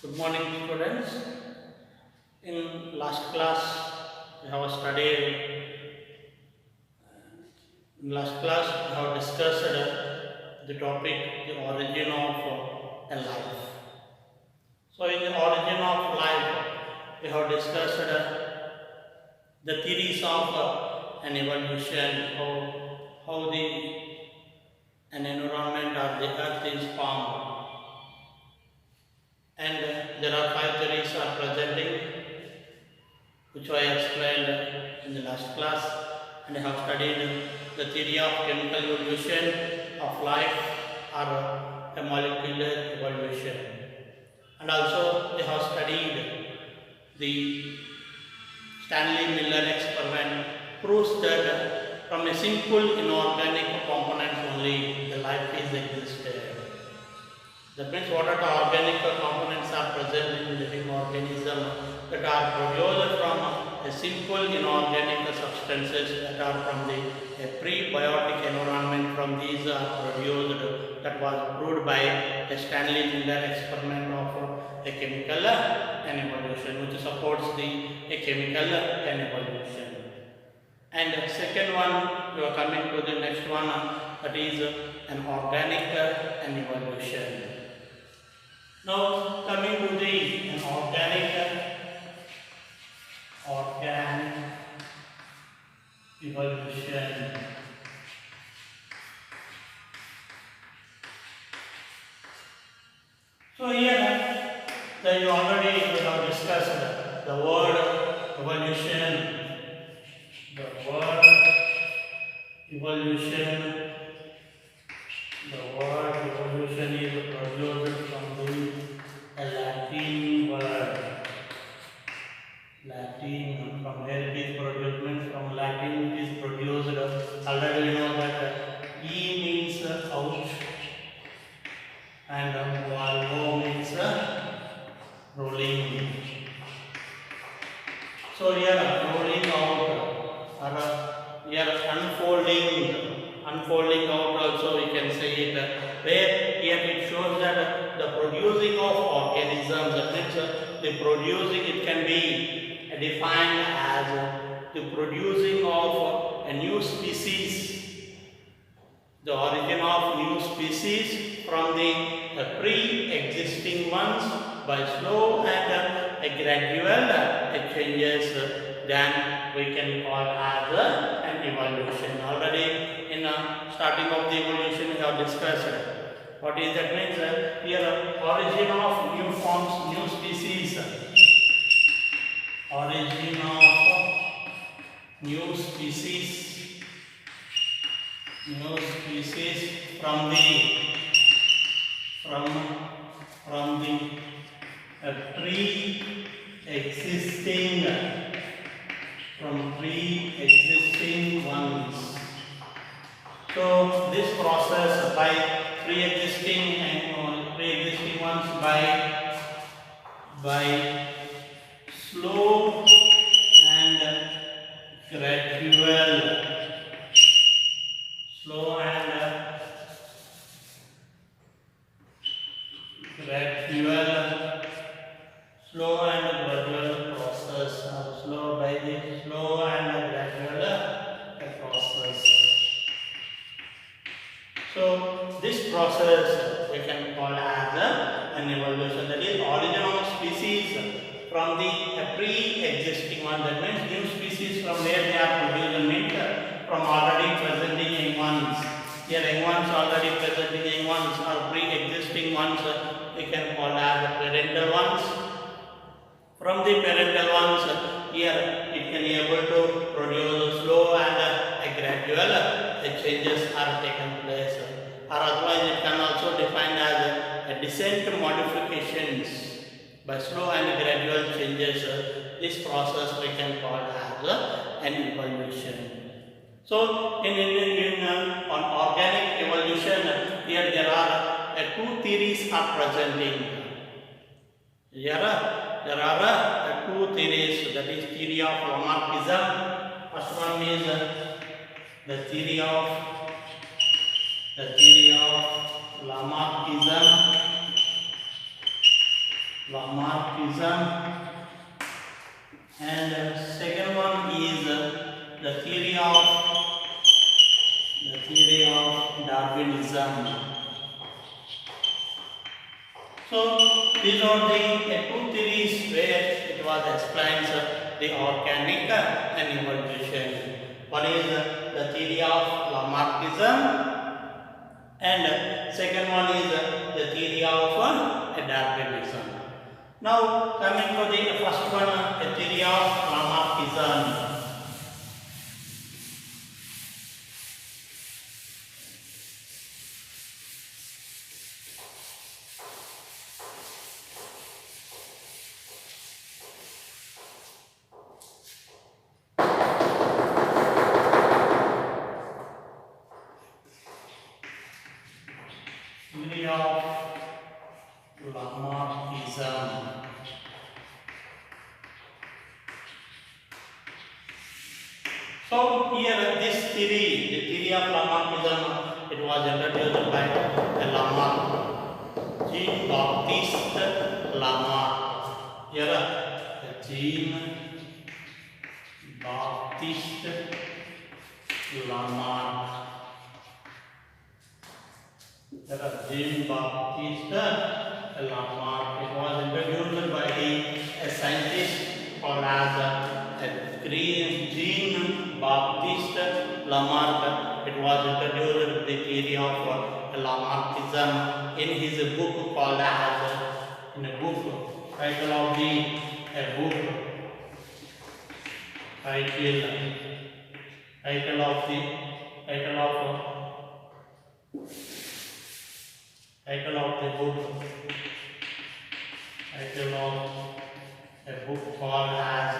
Good morning, students. In last class, we have studied. In last class, we have discussed the topic, the origin of a life. So, in the origin of life, we have discussed the theories of an evolution, how an environment or the earth is formed. And there are 5 theories are presenting, which I explained in the last class, and I have studied the theory of chemical evolution of life or a molecular evolution, and also they have studied the Stanley Miller experiment proves that from a simple inorganic component only the life is existed. That means what are the organic components are present in living organism that are produced from a simple inorganic substances that are from a prebiotic environment. From these are produced, that was proved by a Stanley Miller experiment of a chemical evolution, which supports a chemical evolution. And second one, you are coming to the next one, that is an organic evolution. Now coming to an organic evolution. So here you already have discussed the word evolution. The word evolution. The word evolution is produced from a Latin word. Latin, from where it is produced, means from Latin it is produced. Already we know that E means out and O means rolling. So here rolling out or here unfolding out also we can say it, where here it shows that the producing of organisms, that means the producing, it can be defined as the producing of a new species, the origin of new species from the pre-existing ones by slow and gradual changes, then we can call as an evolution. Already in starting of the evolution we have discussed what is that means. Here origin of new forms, new species, origin of new species from the pre-existing ones. So this process by pre-existing ones by slow and gradual process, slow and gradual process. So this process we can call as an evolution, that is origin of species from the pre-existing one. That means new species from where they are produced, means from already presenting young ones. Here young ones already presenting young ones or pre-existing ones we can call as parental ones. From the parental ones, here it can be able to produce slow and gradual changes are taken place, or otherwise it can also define as a descent modifications by slow and gradual changes. This process we can call as an evolution. So on organic evolution, here there are 2 theories are presenting. Here there are 2 theories, that is theory of LAMARCKISM. First one is the theory of LAMARCKISM, Lamarckism, and second one is the theory of Darwinism. So these are the two theories where it was explained the organic and evolution. One is the theory of Lamarckism, and second one is the theory of Darwinism. Now coming to the first one, the theory of Lamarckism. Theory of Lamarckism. So here this theory, the theory of Lamarckism, it was introduced by Lamarck, Jean-Baptiste Lamarck. Here Jean-Baptiste Lamarck. Jean-Baptiste Lamarck. It was introduced by a scientist called as Jean-Baptiste Lamarck. It was introduced the theory of Lamarckism in his book called as title of the book called as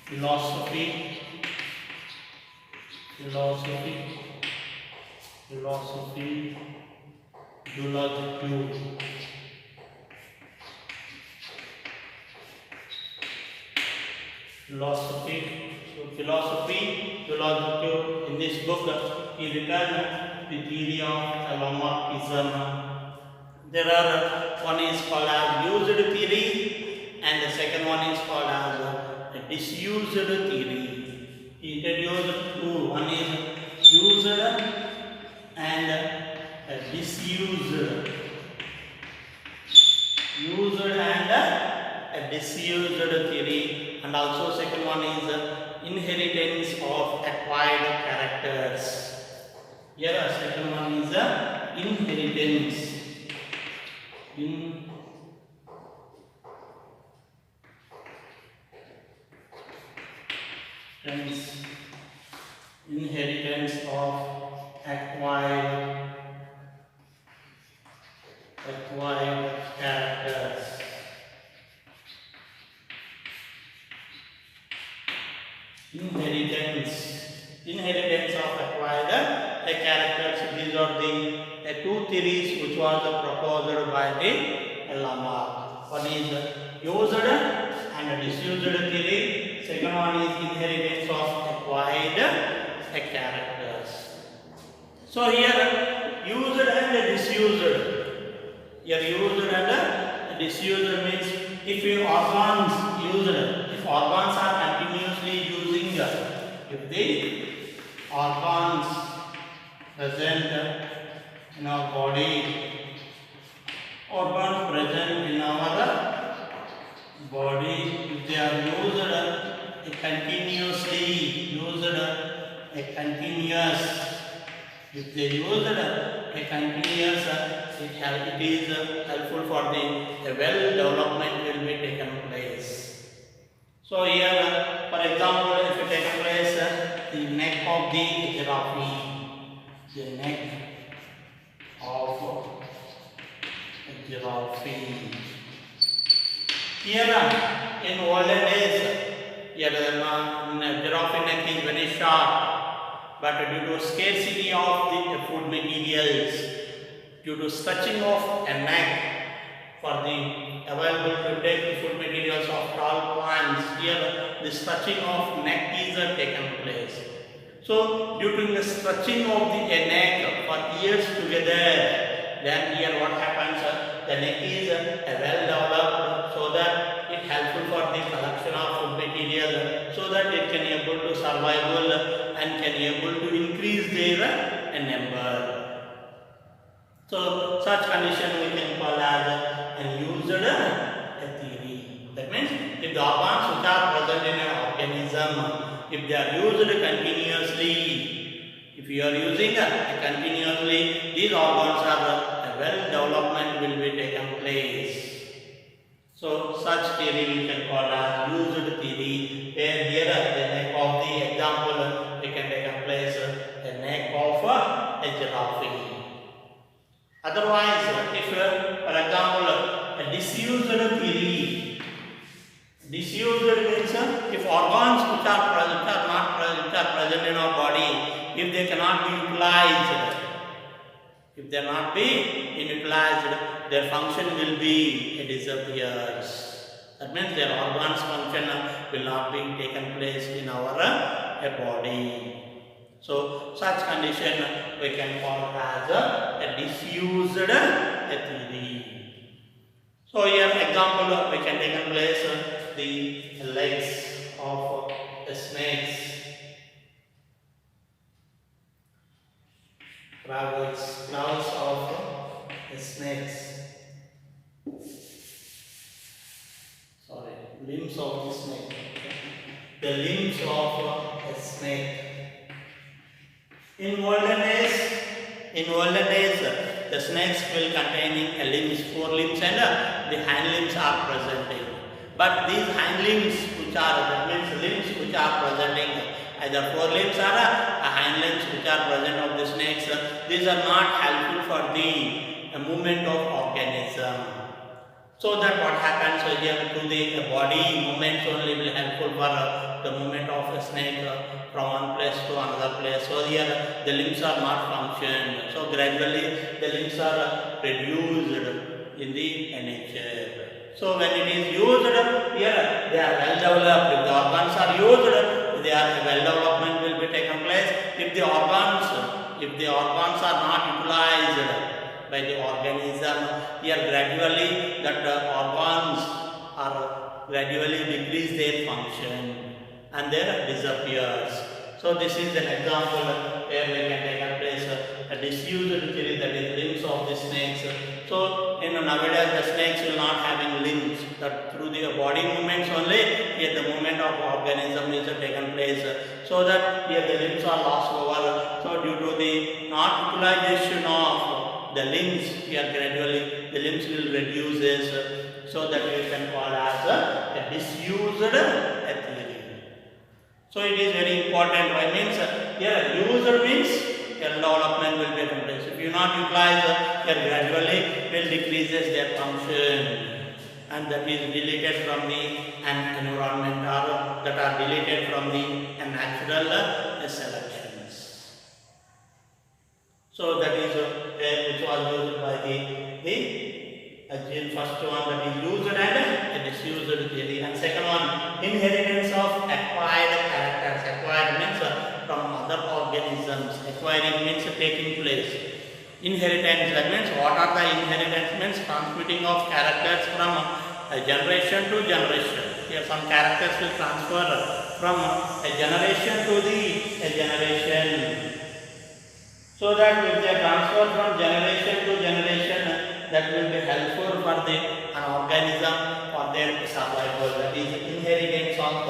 Philosophy de l'attitude. Philosophy de l'attitude. In this book, he written the theory of Lamarckism. There are one is called as used theory, and the second one is called as a disused theory. He introduced two. One is used and a disused. Used and a disused theory, and also second one is inheritance of acquired characters. Here second one is inheritance. Inheritance of acquired characters. Inheritance of acquired characters. These are the two theories which was proposed by the Lamarck. One is used and disused theory. Second one is inheritance of acquired characters. So here used and disused. Here used and disused means if organs are continuously using, if the organs present in our body, if they are used continuously, if they used a continuous, it is helpful for the well development will be taken place. So here, for example, if it takes place, the neck of the giraffe, Here, in olden days, giraffe neck is very sharp, but due to scarcity of the food materials, due to stretching of a neck for the available to take the food materials of tall plants, here the stretching of neck is taken place. So due to the stretching of the neck for years together, then here what happens? the neck is well developed so that it helpful for the collection of food material so that it can able to survival and can able to increase their number. So such condition we can call as unused theory. That means if the organs which are present in an organism, if they are used continuously, if you are using continuously, these organs are well development will be taken place. So such theory we can call as used theory. Where here the neck of the example we can take place the neck of a giraffe. Otherwise, if for example a disused theory, disused means if organs which are present in our body, if they cannot be utilized, if they are not be utilized, their function will be disappears. That means their organs function will not be taken place in our body. So such condition we can call as a disused theory. So here example we can take in place the legs of snakes. Claws of snakes. Sorry, limbs of the snake. The limbs of a snake. In olden days, the snakes will containing limbs, 4 limbs, and the hind limbs are presenting. But these hind limbs, which are that means limbs which are presenting either 4 limbs or hind limbs which are present of the snakes, these are not helpful for the movement of organism. So that what happens here to the body movements only will helpful for the movement of a snake from one place to another place. So here the limbs are not function. So gradually the limbs are reduced in the nature. So when it is used here, they are well developed. If the organs are used, they are well development will be taken place. If the organs are not utilized by the organism, here gradually that organs are gradually decrease their function and there disappears. So this is an example where we can take a place a disused theory, that is limbs of the snakes. So nowadays the snakes will not having limbs, that through the body movements only here the movement of organism is taken place. So that here the limbs are lost over. So due to the not utilization of the limbs, here gradually the limbs will reduces, so that we can call as a disused theory. So it is very important. Why means here used means your development will be taken place. If you not utilize, here gradually will decreases their function, and that is deleted from the environment, or that are deleted from the natural selections. So that is which was used by the first one, that is used and disused theory, and second one inheritance of acquired characters. Acquired means from other organisms. Acquiring means taking place. Inheritance, that means what are the inheritance means transmitting of characters from generation to generation. Here some characters will transfer from a generation to the generation. So that if they transfer from generation to generation, that will be helpful for an organism for their survival. That is inheritance of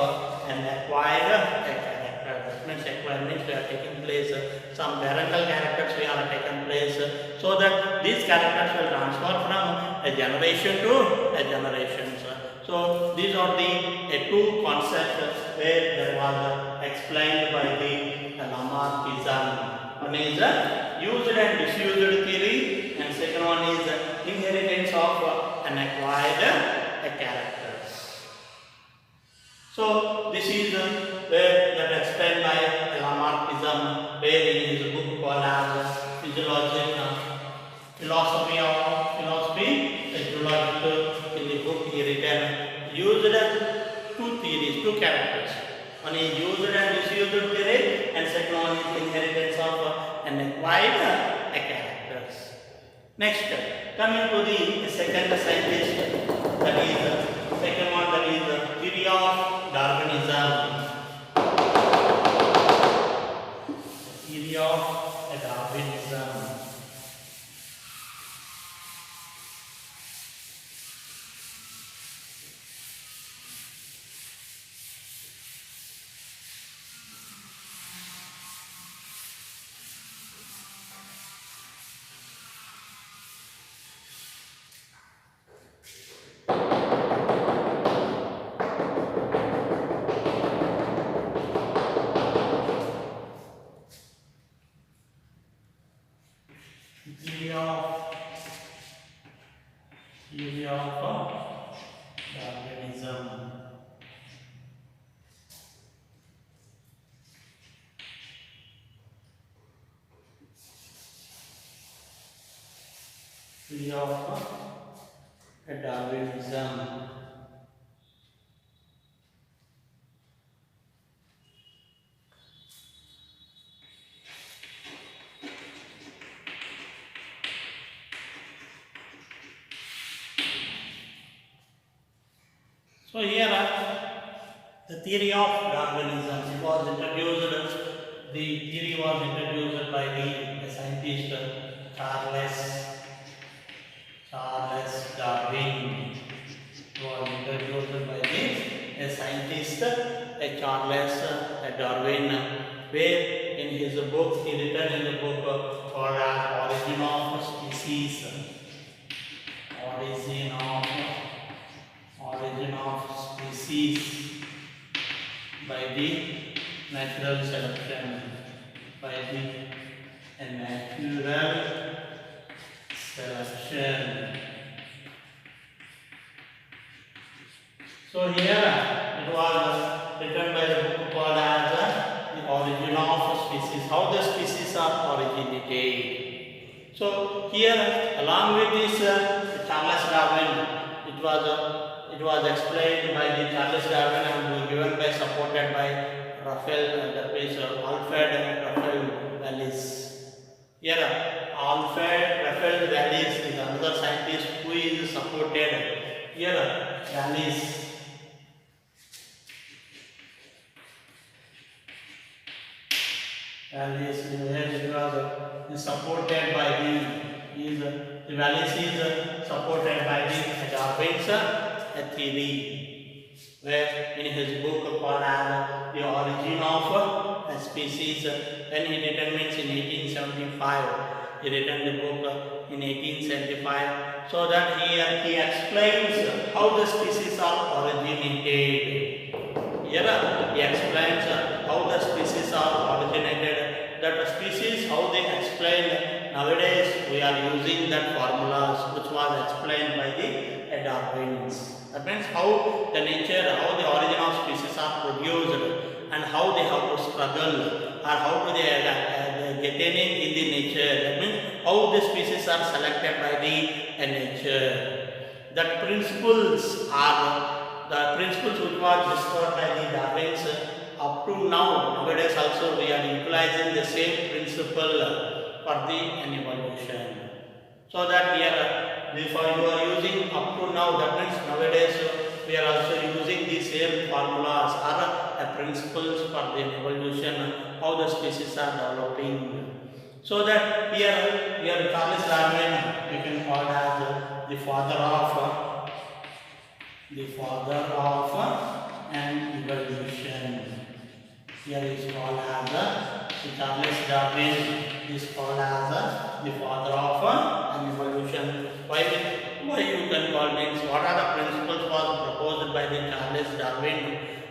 an acquired character. That means acquired means we are taking place. Some parental characters we are taking place, so that these characters will transfer from a generation to a generation. So these are the two concepts where there was explained by the LAMARCKISM. One is used and disused theory, and second one is inheritance of an acquired characters. So this is where that explained by LAMARCKISM, where in his book called as Philosophy, in the book he written used two theories, two characters. One is used and disused theory, and second one is inheritance of an acquired characters. Next. Coming to the second scientist, that is second one, that is the theory of Darwinism. Theory of Darwinism. Theory of Darwinism. Theory of Darwinism. So here the theory of Darwinism, it was introduced, the theory was introduced by the scientist Charles Darwin. It was introduced by the scientist Charles Darwin, where in his book, he written in the book called as Origin of Species. Origin of species by the natural selection. So here it was written by the book called as the Origin of Species, how the species are originated. So here, along with this Charles Darwin, it was explained by the Charles Darwin and given by, supported by Alfred Russel Wallace. Here Alfred Russel Wallace is another scientist who is supported. Here Wallace. Is supported by the Wallace is supported by the Darwin's theory, where in his book called as The Origin of Species, when he determines in 1875, he written the book in 1875, so that he explains how the species are originated. Here he explains how the species are originated, that the species, how they explain. Nowadays we are using that formulas which was explained by the Darwinians. That means how the nature, how the origin of species are produced and how they have to struggle, or how do they get in the nature. That means how the species are selected by the nature. That principles are the principles which was discovered by the Darwinians. Up to now, nowadays also we are utilizing the same principle for the evolution. So that here, before you are using up to now, that means nowadays we are also using the same formulas or principles for the evolution, how the species are developing. So that here Charles Darwin, you can call as the father of an evolution. Here is called as Charles Darwin is called as the father of an evolution. Why you can call means what are the principles was proposed by the Charles Darwin?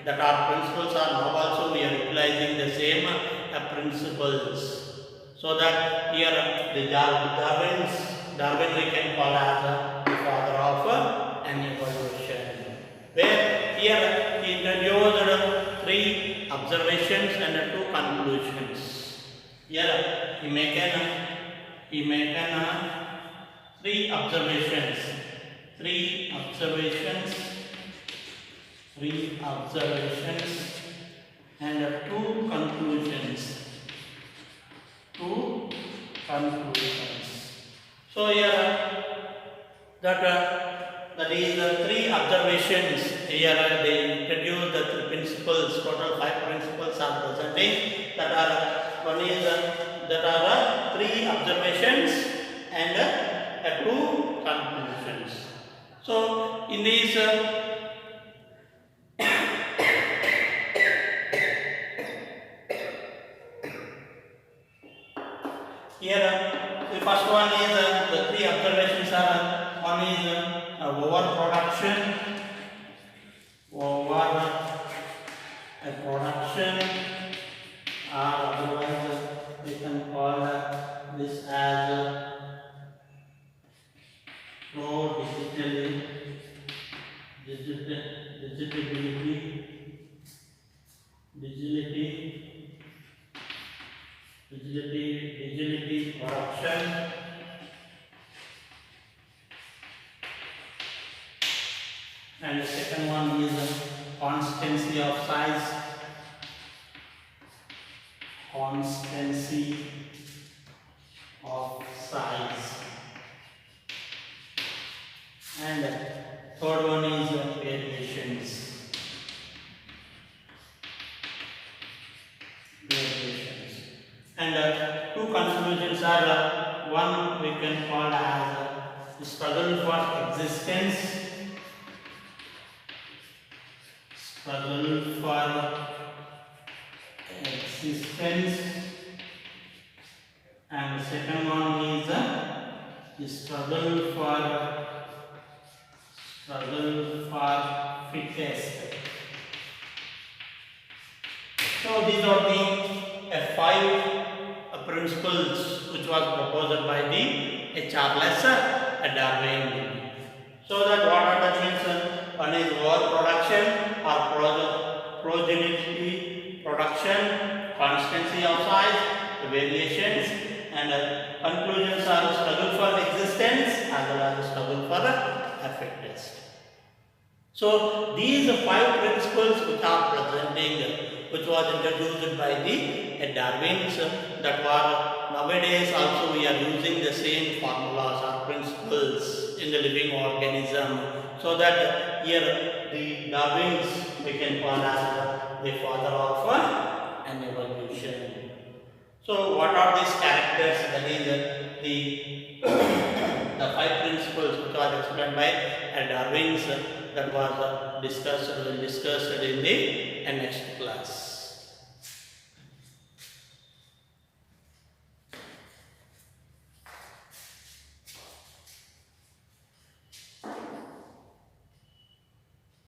That our principles are now also we are utilizing the same principles. So that here the Darwin we can call as the father of an evolution. Where here he introduced 3 observations and 2 conclusions. Here he making 3 observations and 2 conclusions. So here that is three observations. Here they introduce the three principles. Total 5 principles are presenting. That are three observations and 2 conclusions. So in these here the first one is the three observations are, one is overproduction, or otherwise we can call this as low digility production, and the second one is constancy of size. And third one is variations. And 2 conclusions are, one we can call as the struggle for existence. And the second one is the struggle for fittest. So these are the 5 principles which was proposed by the Charles Darwin. So that what are the things? One is overproduction or progeny production, constancy of size, variations, and conclusions are struggle for existence as well as struggle for fitness. So these 5 principles which are presenting, which was introduced by the Darwin, that were nowadays also we are using the same formulas or principles in the living organism. So that here the Darwin's we can call as the father of an evolution. So what are these characters? That is the 5 principles which are explained by Darwin's, that was discussed in the next class.